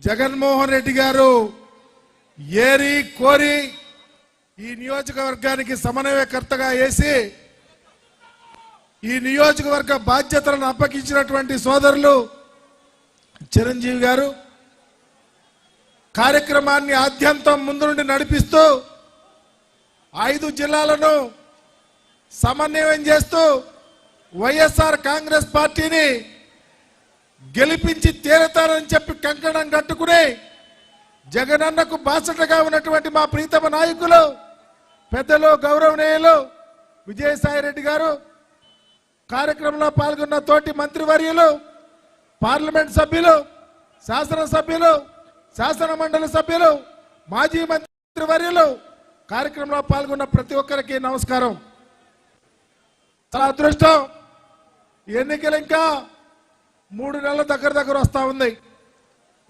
జగన్మోహన్ రెడ్డి గారు ఏరి కోరి ఈ నియోజకవర్గానికి సమన్వయకర్తగా వేసి ఈ నియోజకవర్గ బాధ్యతలను అప్పగించినటువంటి సోదరులు చిరంజీవి గారు కార్యక్రమాన్ని ఆద్యంతం ముందు నుండి నడిపిస్తూ 5 జిల్లాలను సమన్వయం చేస్తూ వైఎస్ఆర్ కాంగ్రెస్ పార్టీని గెలిపించి తీరతారని చెప్పి కంకణం కట్టుకుని జగనన్నకు బాసటగా ఉన్నటువంటి మా ప్రీతమ నాయకులు పెద్దలు గౌరవనీయులు విజయసాయిరెడ్డి గారు, కార్యక్రమంలో పాల్గొన్న తోటి మంత్రివర్యులు, పార్లమెంట్ సభ్యులు, శాసనసభ్యులు, శాసన మండలి సభ్యులు, మాజీ మంత్రివర్యులు, కార్యక్రమంలో పాల్గొన్న ప్రతి ఒక్కరికి నమస్కారం. చాలా అదృష్టం, ఎన్నికలు ఇంకా 3 నెలల దగ్గర వస్తా ఉంది.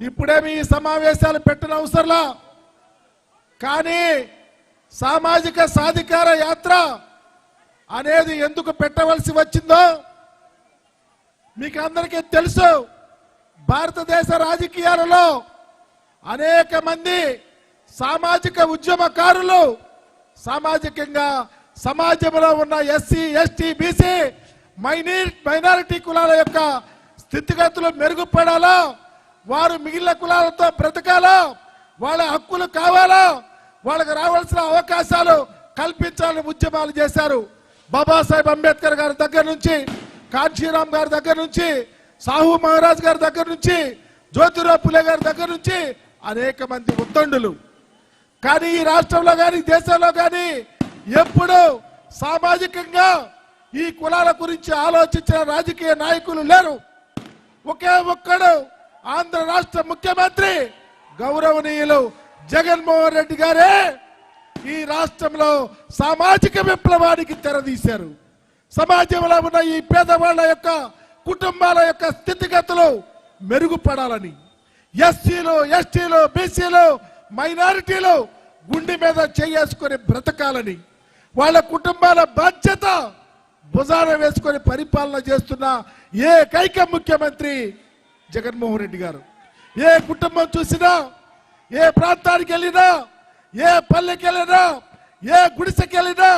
ఇప్పుడేమి ఈ సమావేశాలు పెట్టిన అవసరంలా, కానీ సామాజిక సాధికార యాత్ర అనేది ఎందుకు పెట్టవలసి వచ్చిందో మీకు అందరికీ తెలుసు. భారతదేశ రాజకీయాలలో అనేక మంది సామాజిక ఉద్యమకారులు సామాజికంగా సమాజంలో ఉన్న ఎస్సీ, ఎస్టీ, బీసీ, మైనారిటీ కులాల యొక్క స్థితిగతులు మెరుగుపడాలా, వారు మిగిలిన కులాలతో బ్రతకాలా, వాళ్ళ హక్కులు కావాలా, వాళ్ళకి రావాల్సిన అవకాశాలు కల్పించాలని ఉద్యమాలు చేశారు. బాబాసాహెబ్ అంబేద్కర్ గారి దగ్గర నుంచి, కాంశీరామ్ గారి దగ్గర నుంచి, సాహు మహారాజ్ గారి దగ్గర నుంచి, జ్యోతిరావు పులే గారి దగ్గర నుంచి అనేక మంది ఉద్దండులు. కానీ ఈ రాష్ట్రంలో కానీ దేశంలో కానీ ఎప్పుడు సామాజికంగా ఈ కులాల గురించి ఆలోచించిన రాజకీయ నాయకులు లేరు. ఒకే ఒక్కడు ఆంధ్ర రాష్ట్ర ముఖ్యమంత్రి గౌరవనీయులు జగన్మోహన్ రెడ్డి గారే ఈ రాష్ట్రంలో సామాజిక విప్లవానికి తెరదీశారు. సమాజంలో ఉన్న ఈ పేదవాళ్ల యొక్క కుటుంబాల యొక్క స్థితిగతులు మెరుగుపడాలని, ఎస్సీలు, ఎస్టీలు, బీసీలు, మైనారిటీలు గుండె మీద చేసుకొని బ్రతకాలని, వాళ్ళ కుటుంబాల బాధ్యత భుజాన వేసుకొని పరిపాలన చేస్తున్న ఏకైక ముఖ్యమంత్రి జగన్మోహన్ రెడ్డి గారు. ఏ కుటుంబం చూసినా, ఏ ప్రాంతానికి వెళ్ళినా, ఏ పల్లెకి వెళ్ళినా, ఏ గుడిసెకి వెళ్ళినా,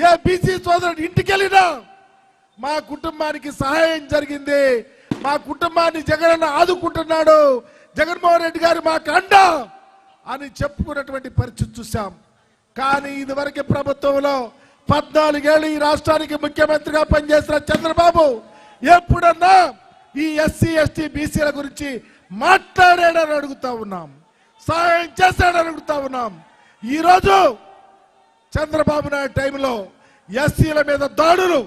ఏ బీసీ సోదరుడి ఇంటికి వెళ్ళినా మా కుటుంబానికి సహాయం జరిగింది, మా కుటుంబాన్ని జగనన్న ఆదుకుంటున్నాడు, జగన్మోహన్ రెడ్డి గారు మాకు అండ అని చెప్పుకున్నటువంటి పరిస్థితి చూసాం. కానీ ఇదివరకు ప్రభుత్వంలో 14 ఏళ్ళు ఈ రాష్ట్రానికి ముఖ్యమంత్రిగా పనిచేసిన చంద్రబాబు ఎప్పుడన్నా ఈ ఎస్సీ, ఎస్టీ, బీసీల గురించి మాట్లాడాడని అడుగుతా ఉన్నాం, సహాయం చేశాడని అడుగుతా ఉన్నాం. ఈరోజు చంద్రబాబు నాయుడు టైంలో ఎస్సీల మీద దాడులు,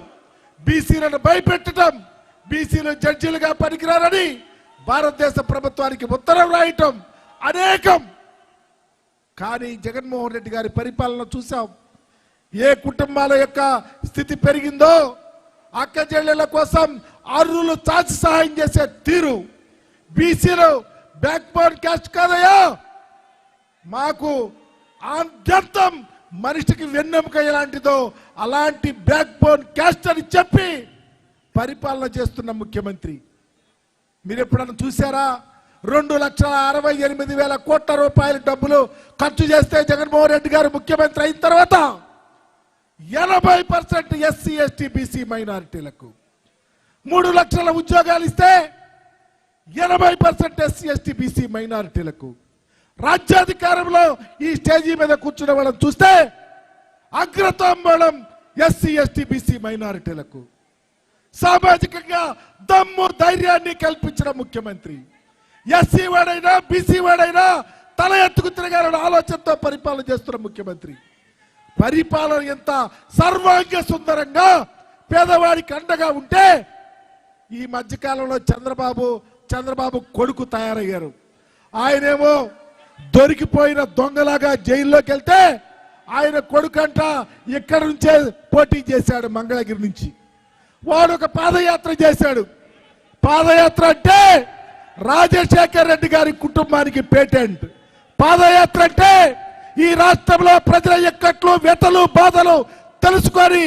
బీసీలను భయపెట్టడం, బీసీలు జడ్జీలుగా పనికిరారని భారతదేశ ప్రభుత్వానికి ఉత్తరం రాయటం అనేకం. కానీ జగన్మోహన్ రెడ్డి గారి పరిపాలన చూసాం. ఏ కుటుంబాల యొక్క స్థితి పెరిగిందో అక్క చెల్లెళ్ళ కోసం అర్రులు చాచి సహాయం చేసే తీరు, బీసీలు బ్యాక్ బోన్ క్యాస్ట్ కాదయ్యా, మాకు ఆద్యంతం మనిషికి వెన్నెముక ఎలాంటిదో అలాంటి బ్యాక్ బోన్ క్యాస్ట్ అని చెప్పి పరిపాలన చేస్తున్న ముఖ్యమంత్రి. మీరు ఎప్పుడన్నా చూసారా? 2,68,000 కోట్ల రూపాయల డబ్బులు ఖర్చు చేస్తే జగన్మోహన్ రెడ్డి గారు ముఖ్యమంత్రి అయిన తర్వాత 80% ఎస్సీ, ఎస్టీ, బీసీ మైనారిటీలకు, 3 లక్షల ఉద్యోగాలు ఇస్తే 80% ఎస్సీ, ఎస్టీ, బీసీ మైనారిటీలకు, రాజ్యాధికారంలో ఈ స్టేజీ మీద కూర్చున్న వాళ్ళని చూస్తే అగ్రతాంబూలం ఎస్సీ, ఎస్టీ, బీసీ మైనారిటీలకు, సామాజికంగా దమ్ము ధైర్యాన్ని కల్పించిన ముఖ్యమంత్రి. ఎస్సీ వాడైనా, బీసీ వాడైనా తల ఎత్తుకు తిరగాలన్న ఆలోచనతో పరిపాలన చేస్తున్న ముఖ్యమంత్రి. పరిపాలన ఎంత సర్వాంగ సుందరంగా పేదవాడికి అండగా ఉంటే ఈ మధ్యకాలంలో చంద్రబాబు కొడుకు తయారయ్యారు. ఆయనేమో దొరికిపోయిన దొంగలాగా జైల్లోకి వెళ్తే ఆయన కొడుకంట ఇక్కడి నుంచే పోటీ చేశాడు, మంగళగిరి నుంచి. వాడు ఒక పాదయాత్ర చేశాడు. పాదయాత్ర అంటే రాజశేఖర్ రెడ్డి గారి కుటుంబానికి పేటెంట్. పాదయాత్ర అంటే ఈ రాష్ట్రంలో ప్రజల ఎక్కట్లు, వ్యతలు, బాధలు తెలుసుకొని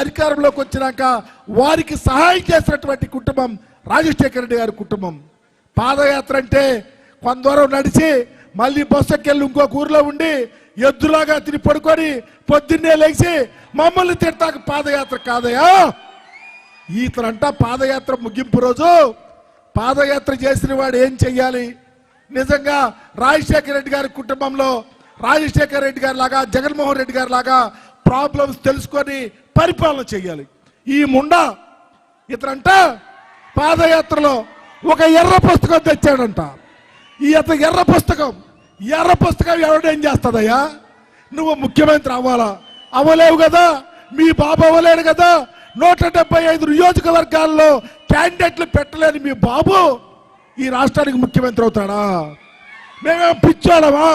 అధికారంలోకి వచ్చినాక వారికి సహాయం చేసినటువంటి కుటుంబం రాజశేఖర రెడ్డి గారి కుటుంబం. పాదయాత్ర అంటే కొంత దూరం నడిచి మళ్ళీ బస్సు ఎక్కెళ్ళి ఇంకొక ఊర్లో ఉండి ఎద్దులాగా తిని పడుకొని పొద్దున్నే లేచి మమ్మల్ని తిడతాక పాదయాత్ర కాదయా. ఇతనంట పాదయాత్ర ముగింపు రోజు పాదయాత్ర చేసిన వాడు ఏం చెయ్యాలి? నిజంగా రాజశేఖర రెడ్డి గారి కుటుంబంలో రాజశేఖర రెడ్డి గారి లాగా జగన్మోహన్ రెడ్డి గారి లాగా ప్రాబ్లమ్స్ తెలుసుకొని పరిపాలన చేయాలి. ఈ ముండా ఇతనంట పాదయాత్రలో ఒక ఎర్ర పుస్తకం తెచ్చాడంట. ఈ ఎర్ర పుస్తకం ఎవడేం చేస్తుందయ్యా? నువ్వు ముఖ్యమంత్రి అవ్వాలా? అవ్వలేవు కదా, మీ బాబు అవ్వలేడు కదా. 175 నియోజకవర్గాల్లో క్యాండిడేట్లు పెట్టలేని మీ బాబు ఈ రాష్ట్రానికి ముఖ్యమంత్రి అవుతాడా? మేమేం పిచ్చోళమా?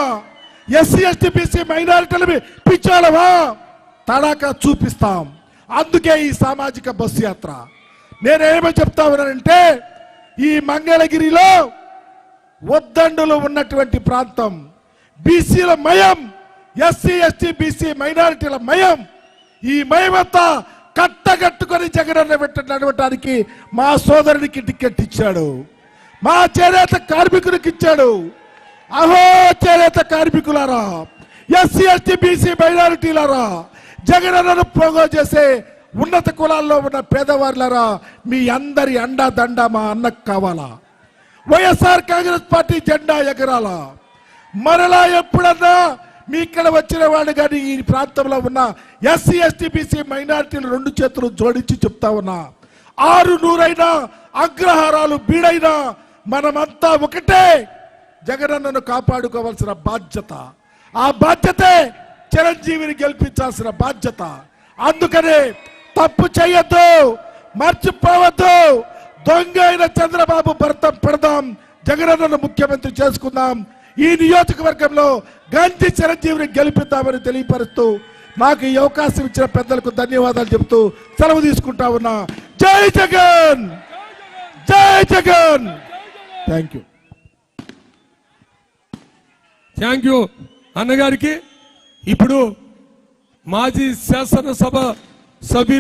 ఎస్సీ ఎస్టీ బీసీ మైనారిటీలు పిచ్చోళమా? తడాక చూపిస్తాం. అందుకే ఈ సామాజిక బస్సు యాత్ర. నేనేమని చెప్తా ఉన్నానంటే, ఈ మంగళగిరిలో ఉద్దండులు ఉన్నటువంటి ప్రాంతం, బీసీల మయం, ఎస్సీ ఎస్టీ బీసీ మైనారిటీల మయం. ఈ మయమంతా కట్టగట్టుకొని జగనన్న నడవటానికి మా సోదరుడికి టికెట్ ఇచ్చాడు, మా చేనేత కార్మికునికి ఇచ్చాడు. అహో చేనేత కార్మికులారా, ఎస్సీ ఎస్టీ బీసీ మైనారిటీలారా, జగనన్నను ప్రోగో చేసే ఉన్నత కులాల్లో ఉన్న పేదవారులారా, మీ అందరి అండా దండ మా అన్నకు కావాలా? వైఎస్ఆర్ కాంగ్రెస్ పార్టీ జెండా ఎగరాలా? మరలా ఎప్పుడన్నా మీ ఇక్కడ వచ్చిన వాడు కానీ ఈ ప్రాంతంలో ఉన్న ఎస్సీ ఎస్టీ బీసీ మైనారిటీలు 2 చేతులు జోడించి చెప్తా ఉన్నా, 600 అగ్రహారాలు బీడైనా మనమంతా ఒకటే. జగనన్నను కాపాడుకోవాల్సిన బాధ్యత, ఆ బాధ్యతే చిరంజీవిని గెలిపించాల్సిన బాధ్యత. అందుకనే తప్పు చేయొద్దు, మర్చిపోవద్దు. దొంగ అయిన చంద్రబాబు భర్తం పెడదాం, జగనన్నను ముఖ్యమంత్రి చేసుకుందాం. ఈ నియోజకవర్గంలో గాంధీ చిరంజీవిని గెలిపిద్దామని తెలియపరుస్తూ నాకు ఈ అవకాశం ఇచ్చిన పెద్దలకు ధన్యవాదాలు చెబుతూ సెలవు తీసుకుంటా ఉన్నా. జై జగన్, జై జగన్. థ్యాంక్ యూ అన్నగారికి. ఇప్పుడు మాజీ శాసనసభ సభ్యులు